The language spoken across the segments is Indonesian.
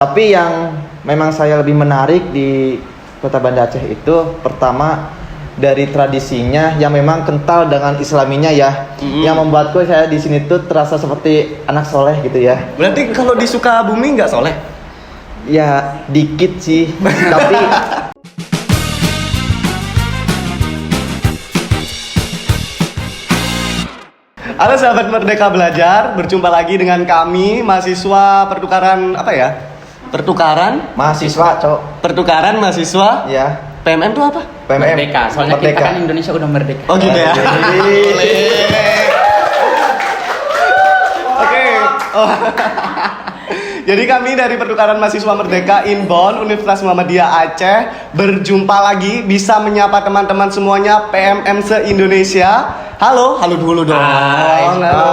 Tapi yang memang saya lebih menarik di Kota Banda Aceh itu pertama dari tradisinya yang memang kental dengan islaminya ya, yang membuatku saya di sini tuh terasa seperti anak soleh gitu ya. Berarti kalau di Sukabumi nggak soleh? Ya dikit sih, tapi Halo sahabat Merdeka Belajar, berjumpa lagi dengan kami mahasiswa pertukaran apa ya? mahasiswa Pertukaran mahasiswa. ya. PMM itu apa? PMM Merdeka, soalnya kita kan Indonesia udah merdeka. Oh gitu ya. Oke. Oh. Jadi kami dari Pertukaran Mahasiswa Merdeka Inbon Universitas Muhammadiyah Aceh berjumpa lagi, bisa menyapa teman-teman semuanya PMM se-Indonesia. Halo dulu dong. Hai. Halo.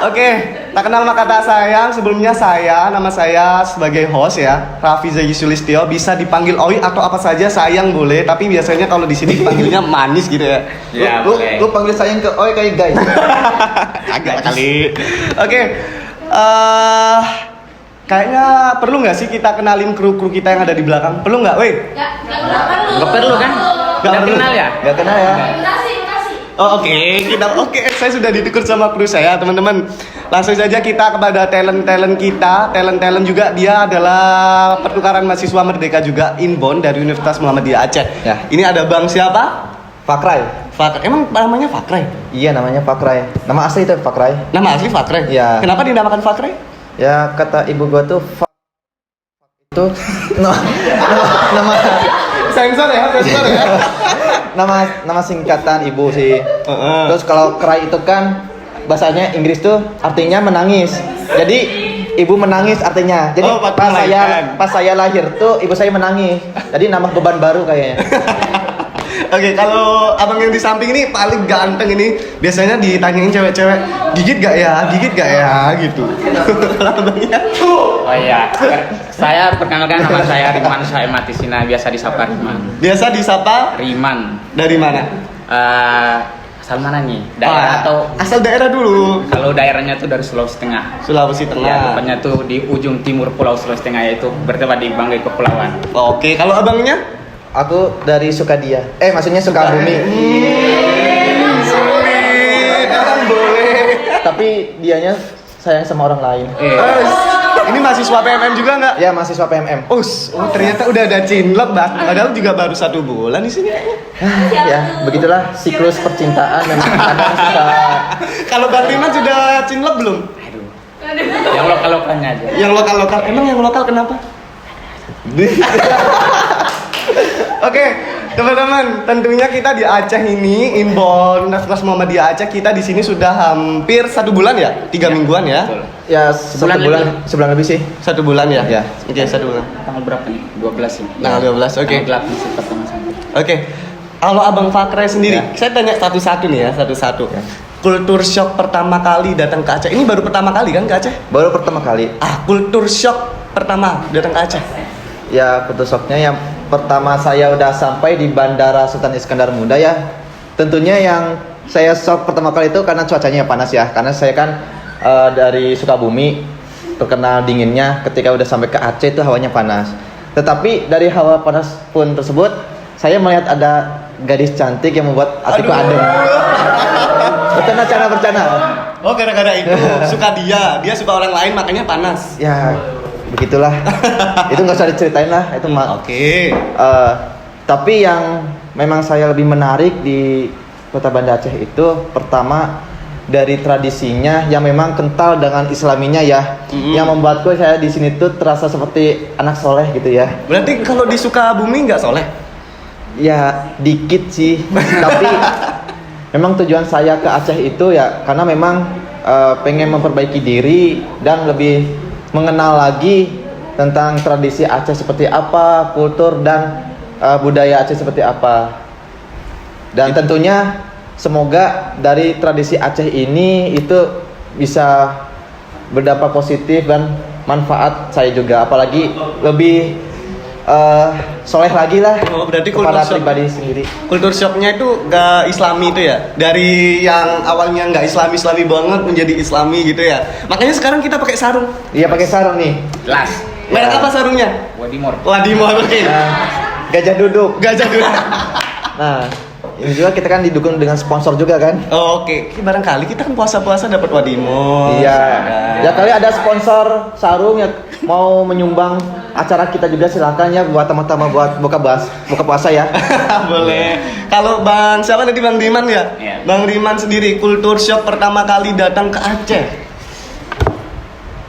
Oke, tak kenal maka tak sayang. Sebelumnya nama saya sebagai host ya, Raffi Zaki Sulistyo. Bisa dipanggil Oi atau apa saja, sayang boleh. Tapi biasanya kalau di sini dipanggilnya manis gitu ya. Ya, lu panggil sayang ke oi kayak guys. Agak kali. Oke. Kayaknya perlu nggak sih kita kenalin kru kita yang ada di belakang? Perlu nggak, weh? Nggak perlu kan? Nggak Udah perlu. kenal ya? Gak kenal ya. Oh, oke. Saya sudah ditegur sama kru saya, teman-teman. Langsung saja kita kepada talent kita. Talent juga dia adalah Pertukaran Mahasiswa Merdeka juga Inbon dari Universitas Muhammadiyah Aceh. Ya. Ini ada Bang siapa? Fakrai. Emang namanya Fakrai? Iya namanya Fakrai. Nama asli itu Fakrai. Nama asli Fakrai? Iya. Kenapa dinamakan Fakrai? Ya kata ibu gua tuh itu nama Sensor ya. nama singkatan ibu sih. Terus kalau cry itu kan bahasanya Inggris tuh artinya menangis. Jadi ibu menangis artinya. Jadi pas saya lahir tuh ibu saya menangis. Jadi nama beban baru kayaknya. Oke, kalau abang yang di samping ini paling ganteng ini, biasanya ditanyain cewek-cewek, gigit gak ya gitu. Kalau abangnya Oh iya, saya perkenalkan nama saya Riman Saimatisina, biasa disapa Riman. biasa disapa Riman. dari mana? Asal mana nih? Daerah atau asal daerah dulu. kalau daerahnya tuh dari Sulawesi Tengah. Sulawesi Ya, Tengah. tepatnya tuh di ujung timur Pulau Sulawesi Tengah, yaitu bertempat di Banggai Kepulauan. Oke, kalau abangnya? Aku dari Sukadia. Maksudnya Sukabumi. Sulit, boleh. Tapi dianya sayang sama orang lain. Ini mahasiswa PMM juga nggak? Ya mahasiswa PMM. Oh, ternyata udah ada cinlok, padahal juga baru 1 bulan di sini. Ya begitulah siklus percintaan memang kadang suka. Kalau Bang Riman sudah cinlok belum? Yang lokal-lokalnya aja. Yang lokal. Emang yang lokal kenapa? Oke, teman-teman, tentunya kita di Aceh ini Inbon Universitas Muhammadiyah Aceh, kita di sini sudah hampir 1 bulan ya, 3 mingguan ya. Betul. Ya sebulan lebih sih. 1 bulan ya. Ya. Oke, 1 bulan. Tanggal berapa nih? 12 sih. Tanggal 12, oke. Tanggal 8 sih pertama sampai. Oke. Kalau Abang Fakrai sendiri, Ya. saya tanya satu-satu nih ya, satu-satu. Ya. Kultur shock pertama kali datang ke Aceh. Ini baru pertama kali kan ke Aceh? Baru pertama kali. Kultur shock pertama datang ke Aceh. Ya kultur shocknya yang pertama saya udah sampai di Bandara Sultan Iskandar Muda ya. Tentunya yang saya shock pertama kali itu karena cuacanya yang panas ya. Karena saya kan dari Sukabumi, terkenal dinginnya. Ketika udah sampai ke Aceh itu hawanya panas. Tetapi dari hawa panas pun tersebut, saya melihat ada gadis cantik yang membuat hatiku adem. Bercanda. Oh, gara-gara itu suka dia suka orang lain makanya panas. Ya begitulah. Itu nggak usah diceritain lah. Itu Oke. Tapi yang memang saya lebih menarik di Kota Banda Aceh itu pertama dari tradisinya yang memang kental dengan islaminya ya, yang membuatku saya di sini tuh terasa seperti anak soleh gitu ya. Berarti kalau di Sukabumi nggak soleh? Ya dikit sih, tapi memang tujuan saya ke Aceh itu ya karena memang pengen memperbaiki diri dan lebih mengenal lagi tentang tradisi Aceh seperti apa, kultur dan budaya Aceh seperti apa. Dan tentunya semoga dari tradisi Aceh ini itu bisa berdampak positif dan manfaat saya juga, apalagi lebih soleh lagi lah. Oh, berarti kepada kultur shock. pribadi sendiri. Kultur shocknya itu gak islami itu ya? Dari yang awalnya nggak islami banget menjadi islami gitu ya? Makanya sekarang kita pakai sarung. Iya pakai sarung nih. Jelas. Merek Ya. apa sarungnya? Wadimor. Wadimor. Oke. Nah, gajah duduk. Gajah dulu. Nah, ini juga kita kan didukung dengan sponsor juga kan. Oh, oke. Barangkali kita kan puasa-puasa dapat Wadimor. Iya. Nah. Ya kali ada sponsor sarung yang mau menyumbang acara kita juga silakan ya buat teman-teman buat buka puasa ya. Boleh. Kalau Bang siapa tadi Bang Riman ya? Iya. Bang Riman sendiri kultur shock pertama kali datang ke Aceh.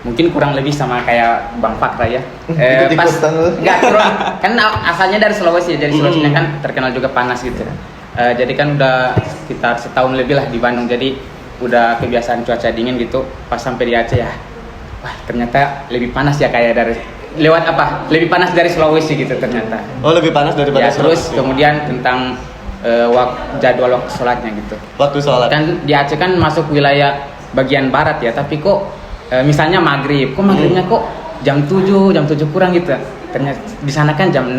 Mungkin kurang lebih sama kayak Bang Fakra ya. Ikut-ikutan lu. Enggak kurang. Kan asalnya dari Sulawesi, dari Sulawesi kan terkenal juga panas gitu. Jadi kan udah sekitar setahun lebih lah di Bandung. Jadi udah kebiasaan cuaca dingin gitu. Pas sampai di Aceh ya, wah ternyata lebih panas ya kayak dari lewat apa? Lebih panas dari Sulawesi gitu ternyata. Oh, lebih panas daripada Ya terus Sulawesi. kemudian tentang jadwal waktu sholatnya gitu. Waktu sholat. Kan di Aceh kan masuk wilayah bagian barat ya, tapi kok misalnya maghrib, kok maghribnya kok jam 7 kurang gitu. Ternyata di sana kan jam 6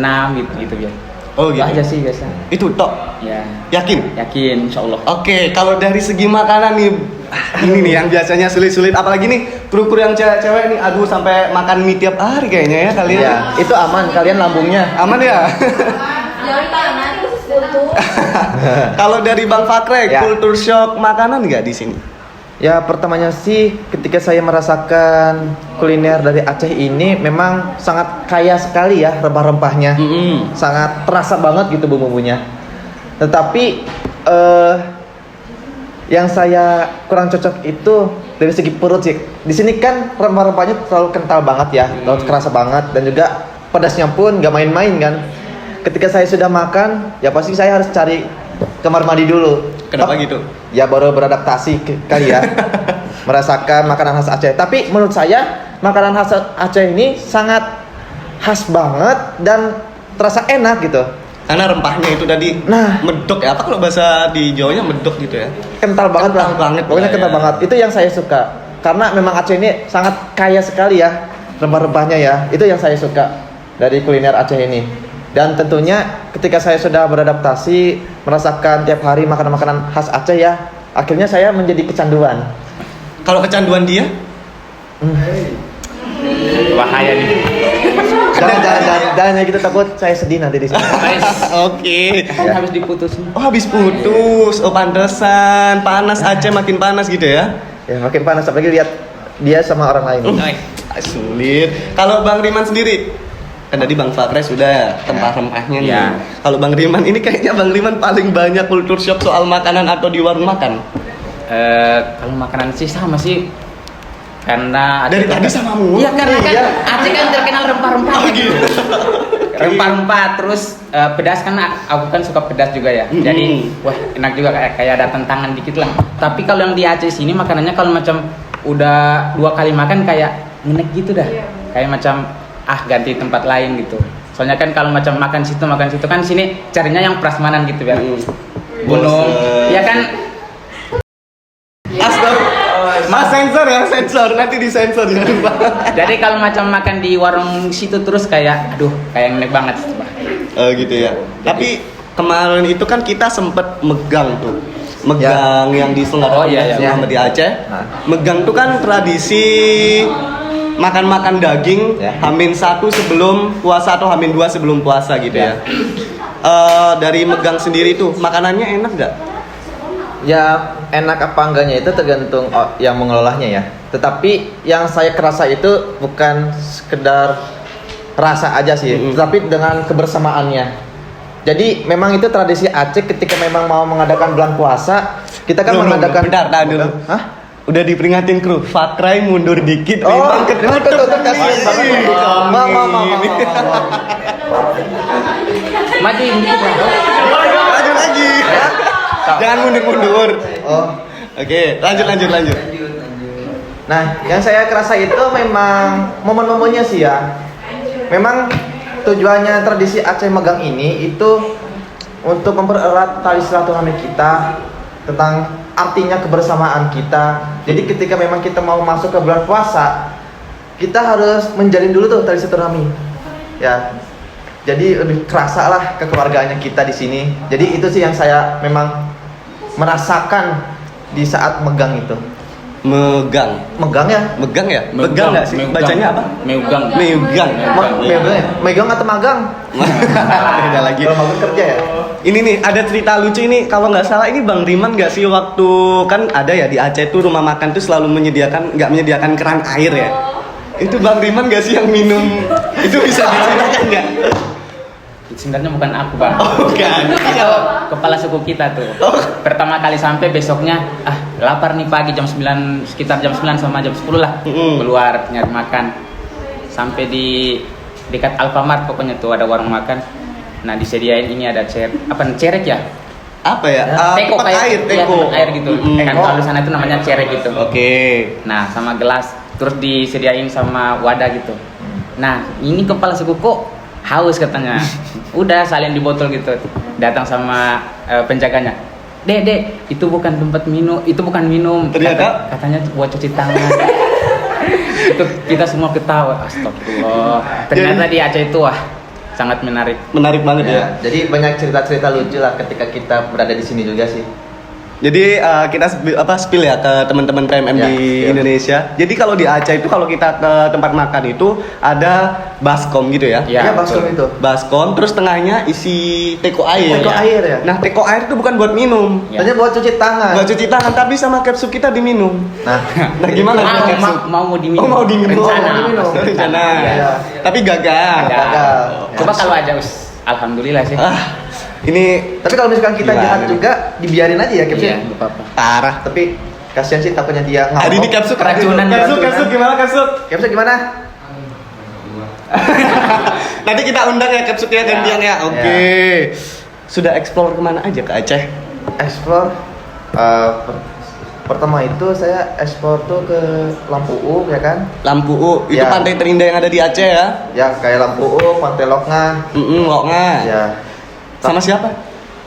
gitu ya. Oh Itu gitu. aja sih biasa. Itu tok. Ya, Yakin? yakin insya Allah. Oke, kalau dari segi makanan nih, ini nih yang biasanya sulit-sulit, apalagi nih kru-kru yang cewek-cewek nih, aduh sampai makan mie tiap hari kayaknya ya kalian. Iya, itu aman kalian lambungnya. Aman ya? Jangan panas, tutup. Kalau dari Bang Fakre, Ya. kultur shock makanan nggak di sini? Ya pertamanya sih ketika saya merasakan kuliner dari Aceh ini memang sangat kaya sekali ya rempah-rempahnya. Sangat terasa banget gitu bumbu-bumbunya. Tetapi yang saya kurang cocok itu dari segi perut sih. Di sini kan rempah-rempahnya terlalu kental banget ya, terlalu kerasa banget dan juga pedasnya pun nggak main-main kan. Ketika saya sudah makan, ya pasti saya harus cari kamar mandi dulu. Kenapa gitu? Ya baru beradaptasi kali ya. Merasakan makanan khas Aceh. Tapi menurut saya makanan khas Aceh ini sangat khas banget dan terasa enak gitu. Karena rempahnya itu tadi Nah. medok ya. Apa kalau bahasa di Jawanya medok gitu ya? Kental banget Kental lah. banget Pokoknya lah kental ya. banget. Itu yang saya suka. Karena memang Aceh ini sangat kaya sekali ya rempah-rempahnya ya. Itu yang saya suka dari kuliner Aceh ini. Dan tentunya ketika saya sudah beradaptasi merasakan tiap hari makanan-makanan khas Aceh ya, akhirnya saya menjadi kecanduan. Kalau kecanduan dia? Bahaya nih. Jangan gitu takut saya sedih nanti di sini. Guys, Oke. Ya. habis diputusin. Oh, habis putus. Oh, pantesan. Panas Aceh makin panas gitu ya? Ya makin panas apalagi lihat dia sama orang lain. Sulit. Kalau Bang Riman sendiri, kan tadi Bang Fakre sudah ya, rempah-rempahnya nih. Ya. Kalau Bang Riman ini kayaknya Bang Riman paling banyak kultur shock soal makanan atau di warung makan. Kalau makanan sih sama sih. Karena Dari tadi sama mulu. Iya karena kan Iya. Aceh kan terkenal rempah-rempah. Oh, gitu. Rempah-rempah terus pedas kan aku kan suka pedas juga ya. Jadi wah enak juga kayak ada tantangan dikit lah. Tapi kalau yang di Aceh sini makanannya kalau macam udah 2 kali makan kayak ngenek gitu dah. Kayak macam ganti tempat lain gitu. Soalnya kan kalau macam makan situ kan sini carinya yang prasmanan gitu ya. Gunung. Bosen. Ya kan Mas sensor ya, sensor. Nanti disensor jangan lupa. jadi kalau macam makan di warung situ terus kayak kayak ngenek banget. Oh gitu ya. Tapi kemarin itu kan kita sempet megang tuh. Megang yang diselenggarakan Oh, iya, iya. selama di Aceh. Nah. Megang tuh kan tradisi makan-makan daging Ya. H-1 sebelum puasa atau H-2 sebelum puasa gitu ya. Dari megang sendiri tuh makanannya enak gak? Ya enak apa enggaknya itu tergantung yang mengelolanya ya. Tetapi yang saya kerasa itu bukan sekedar rasa aja sih, tetapi dengan kebersamaannya. Jadi memang itu tradisi Aceh ketika memang mau mengadakan bulan puasa, kita kan mengadakan. Bentar, tahan dulu. Hah? Udah diperingatin kru, Fakrai mundur dikit, Oh, Riman ketutup. tuh, kasihan banget. Mau. Maju dikit lah. Lanjut lagi. Jangan mundur-mundur. Oh. Oke, lanjut. Nah, yang saya kerasa itu memang momen-momennya sih ya. Memang tujuannya tradisi Aceh Megang ini itu untuk mempererat tali silaturahmi kita tentang artinya kebersamaan kita. Jadi ketika memang kita mau masuk ke bulan puasa, kita harus menjalin dulu tuh tali silaturahmi. Ya. Jadi lebih kerasa lah kekeluargaannya kita di sini. Jadi itu sih yang saya memang merasakan di saat megang itu. Megang Ya? megang nggak sih bacanya apa? Megang. Megang. Megang ya? Megang atau magang? Beda lagi. Kalau magang kerja ya? Ini nih ada cerita lucu ini, kalau nggak salah ini Bang Riman nggak sih, waktu kan ada ya di Aceh tuh rumah makan tuh selalu nggak menyediakan keran air ya. Itu Bang Riman nggak sih yang minum? Itu bisa diceritakan nggak? Sebenarnya bukan aku, Bang. Oh, bukan. Itu kepala suku kita tuh. Pertama kali sampai besoknya, lapar nih pagi jam 9, sekitar jam 9 sama jam 10 lah. Keluar nyari makan. Sampai di dekat Alfamart pokoknya tuh ada warung makan. Nah, disediain ini ada cerek ya? Apa ya? Teko Tempat kayak air, iya, teko. tempat air gitu. Kan kalau di sana itu namanya cerek gitu. Oke. Nah, sama gelas, terus disediain sama wadah gitu. Nah, ini kepala suku kok haus katanya. Udah salin di botol gitu. Datang sama penjaganya. Dek, itu bukan tempat minum, itu bukan minum. Ternyata? Katanya buat cuci tangan. Itu kita semua ketawa. Astagfirullah. Ternyata di Aceh itu sangat menarik. Menarik banget ya. Jadi banyak cerita-cerita lucu lah ketika kita berada di sini juga sih. Jadi kita spill ya ke teman-teman PMM Ya, di iya. Indonesia. Jadi kalau di Aceh itu kalau kita ke tempat makan itu ada baskom gitu ya. Ya, Iya, baskom itu. Baskom, terus tengahnya isi teko air. Teko air ya? Nah, teko air itu bukan buat minum. Ya. Ternyata buat cuci tangan. Buat cuci tangan, tapi sama capsup kita diminum. Nah, Nah, gimana sama capsup? mau diminum. Oh, mau diminum. Rencana. Mau diminum. Pasti Rencana. Iya. Tapi gagal. Gagal. Coba kalau aja alhamdulillah sih. Ini tapi kalau misalkan kita Gimana jahat nih? juga dibiarin aja ya Iya, capsnya. enggak apa-apa. parah. Tapi kasihan sih takutnya dia ngamuk. Hari ini capsup Keracunan. Capsup gimana capsup? Capsnya gimana? Nanti kita undang ya capsupnya gantian ya. Oke. Sudah explore kemana aja ke Aceh? Explore pertama itu saya explore tuh ke Lampu ya kan? Lampu U, itu Ya. pantai terindah yang ada di Aceh ya. Ya kayak Lampu, Pantai Loknga. Loknga. Ya. Sama siapa?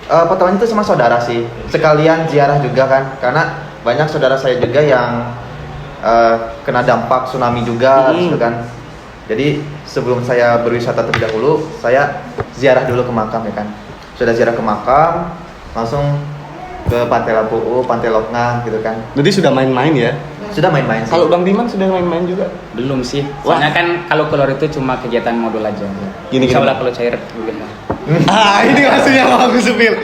Pertemuan itu sama saudara sih. Sekalian ziarah juga kan, karena banyak saudara saya juga yang kena dampak tsunami juga gitu kan. Jadi sebelum saya berwisata terlebih dahulu, saya ziarah dulu ke makam ya kan. Sudah ziarah ke makam, langsung ke Pantai Lampu, Pantai Loknga gitu kan. Jadi sudah main-main ya. Sudah main-main sih. Kalau Bang Diman sudah main-main juga. Belum sih. Wah. Soalnya kan kalau keluar itu cuma kegiatan modul aja. Gini. Insya Allah kalau cair juga. Ini maksudnya mau aku sepil.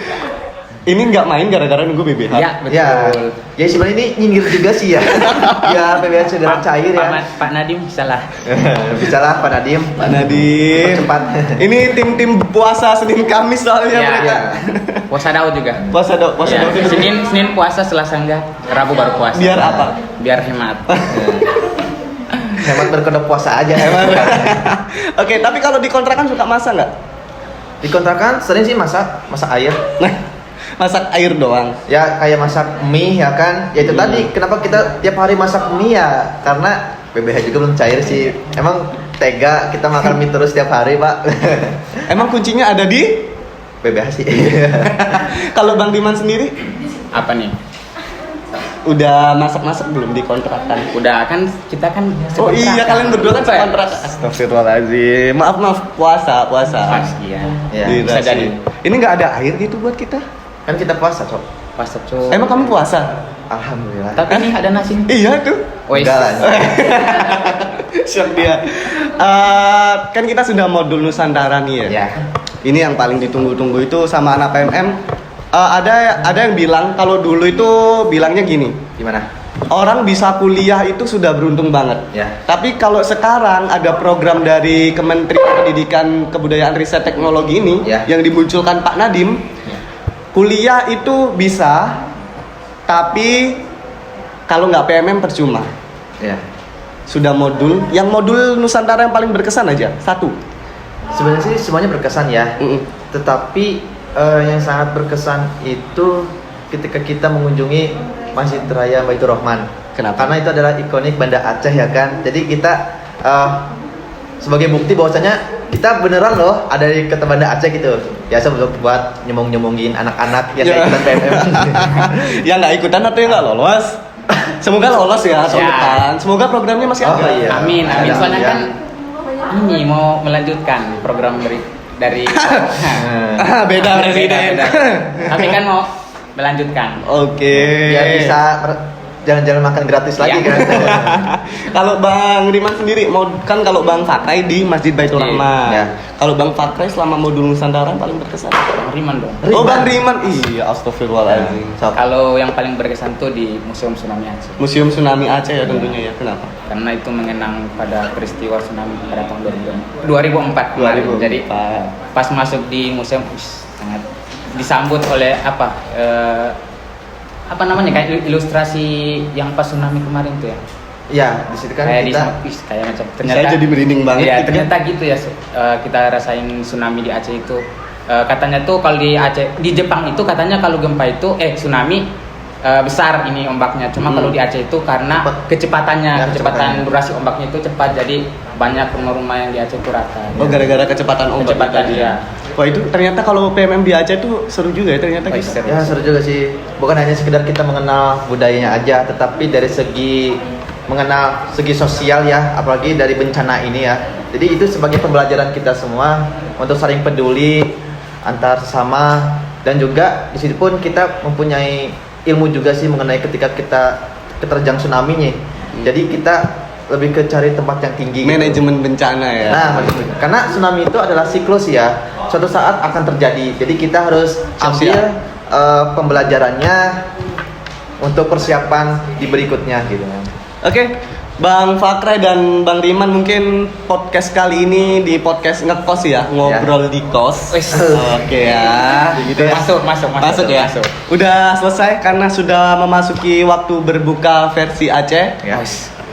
Ini nggak main gara-gara nunggu BBH. Ya, betul. Ya sebenarnya ini nyindir juga sih ya. Ya PBH sudah cair ya. Pak Nadim salah. Bisa lah Pak Nadim. Pak Nadim. Cepat. Ini tim puasa Senin Kamis soalnya Ya, mereka. Puasa Daud juga. Puasa Ya, Daud. Senin puasa, Selasa enggak, Rabu baru puasa. Biar apa? Biar hemat. Hemat berkedok puasa aja. Oke, tapi kalau di kontrakan suka masak nggak? Di kontrakan sering sih masak air. Nah, masak air doang. Ya kayak masak mie ya kan. Ya itu tadi kenapa kita tiap hari masak mie ya? Karena BBH juga belum cair sih. Emang tega kita makan mie terus tiap hari, Pak. Emang kuncinya ada di? BBH sih. Kalau Bang Diman sendiri Apa nih? udah masak-masak belum di kontrakan? Udah kan kita kan Oh iya, kalian berdua kan sekontrak. Astagfirullahaladzim. Maaf, puasa. Pas, iya. Ya, Iya, bisa sih. jadi. Ini nggak ada air gitu buat kita. Kan kita puasa, Cok. Puasa cuy. Emang kamu puasa? Alhamdulillah. Tapi nih ada nasi. Iya tuh. Wes. Enggak lah. Siap dia. Kan kita sudah modul Nusantara nih ya. Ya. Ini yang paling ditunggu-tunggu itu sama anak PMM. Ada yang bilang kalau dulu itu bilangnya gini. Gimana? Orang bisa kuliah itu sudah beruntung banget. Ya. Tapi kalau sekarang ada program dari Kementerian Pendidikan Kebudayaan Riset Teknologi ini Ya. yang dimunculkan Pak Nadiem, kuliah itu bisa, tapi kalau nggak PMM percuma. Ya. Sudah modul, yang modul Nusantara yang paling berkesan aja satu. Sebenarnya sih semuanya berkesan ya. Tetapi yang sangat berkesan itu ketika kita mengunjungi Masjid Raya Baitur Rahman. Kenapa? Karena itu adalah ikonik Banda Aceh ya kan. Jadi kita sebagai bukti bahwasanya kita beneran loh ada di kota Banda Aceh gitu. Biasa buat nyemong-nyemongin anak-anak yang nggak ikutan PMM. Yang nggak ikutan atau yang nggak lolos? Semoga lolos ya tahun Ya. depan. Semoga programnya masih Oh, ada. iya. Amin. Ada, Soalnya ya. kan ini mau melanjutkan program dari dari Beda presiden. beda. Tapi kan mau melanjutkan. Oke. Biar bisa jalan-jalan makan gratis lagi Iya. kan. Kalau Bang Riman sendiri mau kan kalau Bang Fakrai di Masjid Baitul Iya. Rahman. Ya. Kalau Bang Fakrai selama modul Nusantara paling berkesan. Riman dong. Oh Bang Riman. Iya, astagfirullahaladzim. Sok. Kalau yang paling berkesan tuh di Museum Tsunami Aceh. Museum Tsunami Aceh ya tentunya ya. Kenapa? Karena itu mengenang pada peristiwa tsunami pada tahun 2004 kemarin. 2004. Jadi pas masuk di museum sangat disambut oleh apa namanya kayak ilustrasi yang pas tsunami kemarin tuh ya. Iya, di situ kan Kayak kita kayak macam Saya jadi merinding banget Iya, gitu kan. ternyata gitu ya kita rasain tsunami di Aceh itu. Katanya tuh kalau di Aceh, di Jepang itu katanya kalau gempa itu tsunami besar ini ombaknya. Cuma kalau di Aceh itu karena Cepat. kecepatannya, Ya, kecepatan kecepatannya. durasi ombaknya itu cepat, jadi banyak rumah-rumah yang di Aceh itu rata. Oh gara-gara kecepatan ombak. Kecepatan, tadi. iya. Wah itu ternyata kalau PMM di Aceh tuh seru juga ya ternyata. Oh, Gitu. seru. ya seru juga sih. Bukan hanya sekedar kita mengenal budayanya aja, tetapi dari segi mengenal segi sosial ya, apalagi dari bencana ini ya. Jadi itu sebagai pembelajaran kita semua untuk saling peduli antar sesama, dan juga di situ pun kita mempunyai ilmu juga sih mengenai ketika kita keterjang tsunami-nya. Jadi kita lebih ke cari tempat yang tinggi. gitu. Manajemen bencana ya. Nah, karena tsunami itu adalah siklus ya, suatu saat akan terjadi. Jadi kita harus ambil pembelajarannya untuk persiapan di berikutnya gitu. Oke, Bang Fakrai dan Bang Riman mungkin podcast kali ini di podcast ngekos ya, ngobrol di kos. Wis. Oke ya. Gitu ya. Masuk ya. Udah selesai karena sudah memasuki waktu berbuka versi Aceh. Ya.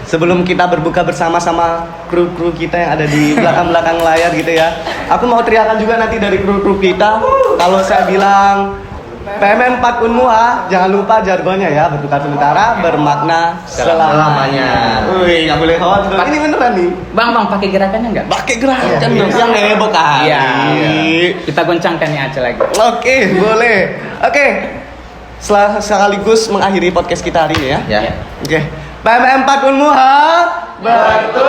Sebelum kita berbuka bersama-sama kru-kru kita yang ada di belakang-belakang layar gitu ya. Aku mau teriakan juga nanti dari kru-kru kita. Kalau saya bilang PMM 4 Unmuha, jangan lupa jargonnya ya, bertukar sementara bermakna selamanya. Wih, nggak boleh khawatir. Ini beneran nih. Bang, pakai gerakannya enggak? Pakai gerakan dong, yang heboh kali. Iya. Kita goncangkan nih Aceh lagi. Oke, boleh. Oke. Sekaligus mengakhiri podcast kita hari ini ya. Ya. Iya. Oke. PMM 4 Unmuha, bertukar